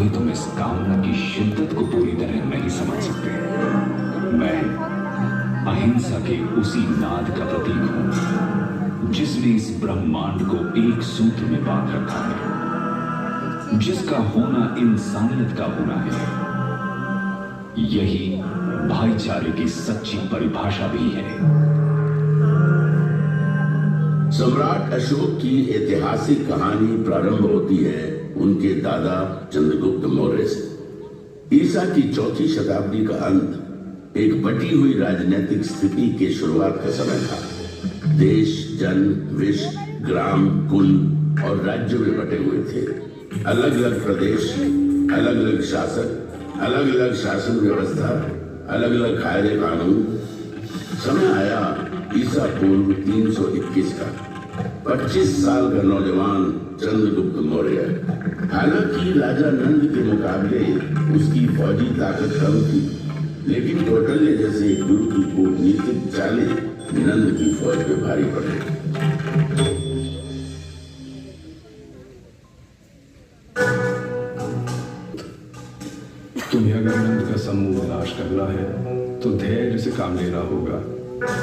अभी तुम इस कामना की शिद्दत को पूरी तरह नहीं समझ सकते। मैं अहिंसा के उसी नाद का प्रतीक हूं जिसने इस ब्रह्मांड को एक सूत्र में बांध रखा है, जिसका होना इंसानियत का होना है। यही भाईचारे की सच्ची परिभाषा भी है। सम्राट अशोक की ऐतिहासिक कहानी प्रारंभ होती है उनके दादा चंद्रगुप्त मौर्य से। ईसा की चौथी शताब्दी का अंत एक बटी हुई राजनीतिक स्थिति के शुरुआत का समय था। देश, जन, विश्व, ग्राम, कुल और राज्यों में बटे हुए थे। अलग अलग प्रदेश, अलग अलग शासक, अलग अलग शासन व्यवस्था, अलग अलग कायदे कानून। समय आया ईसा पूर्व 321 का। 25 साल का नौजवान चंद्रगुप्त मौर्य। हालांकि राजा नंद के मुकाबले उसकी फौजी ताकत कम थी, लेकिन कौटल्य जैसे गुरु की कूटनीतिक चालें नंद की फौज पे भारी पड़ी। तुम्हें अगर नंद का समूह नाश करना है तो धैर्य से काम लेना होगा,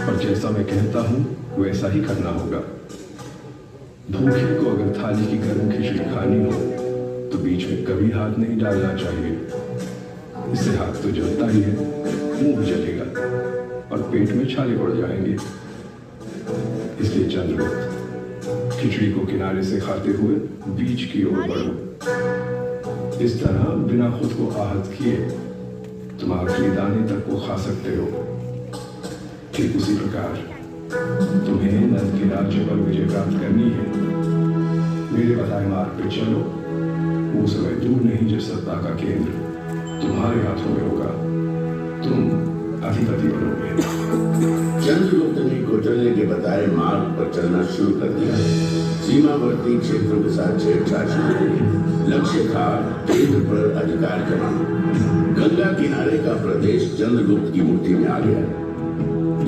और जैसा मैं कहता हूं वैसा ही करना होगा। भूखे को अगर थाली की गर्म खिचड़ी खानी हो तो बीच में कभी हाथ नहीं डालना चाहिए। इससे हाथ तो जलता ही है, मुंह भी जलेगा और पेट में छाले पड़ जाएंगे। इसलिए चंद्रगुप्त, खिचड़ी को किनारे से खाते हुए बीच की ओर बढ़ो। इस तरह बिना खुद को आहत किए तुम आखिरी दाने तक को खा सकते हो। ठीक उसी प्रकार तुम्हें नंद के राज्य पर विजय प्राप्त करनी है। मेरे बताए मार्ग पे चलो। वो समय दूर नहीं जब सत्ता का केंद्र तुम्हारे हाथों में होगा। तुम अधिपति बनोगे। चंद्रगुप्त ने कौटल्य के बताए मार्ग पर चलना शुरू कर दिया। सीमावर्ती क्षेत्रों के साथ छेड़छाड़ शुरू हुई। लक्ष्य था केंद्र पर अधिकार जमाना। गंगा किनारे का प्रदेश चंद्रगुप्त की मुट्ठी में आ गया।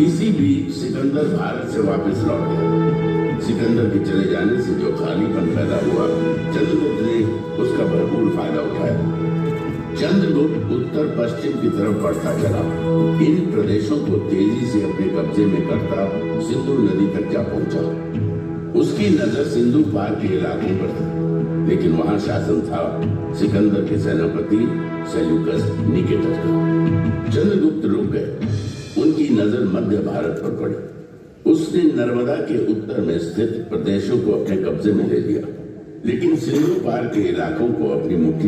इसी बीच सिकंदर भारत से वापस लौट गया। सिकंदर के चले जाने से जो खालीपन पैदा हुआ, चंद्रगुप्त ने उसका भरपूर फायदा उठाया। चंद्रगुप्त उत्तर पश्चिम की तरफ बढ़ता चला। इन प्रदेशों को तेजी से अपने कब्जे में करता सिंधु नदी तक जा पहुंचा। उसकी नजर सिंधु पार के इलाकों पर थी, लेकिन वहां शासन था सिकंदर के सेनापति सेल्यूकस निकेटर का। चंद्रगुप्त रुक गए। उनकी नजर मध्य भारत पर पड़ी। उसने नर्मदा के उत्तर में स्थित प्रदेशों को अपने कब्जे में ले लिया, लेकिन सिंधु पार के इलाकों को अपनी मुट्ठी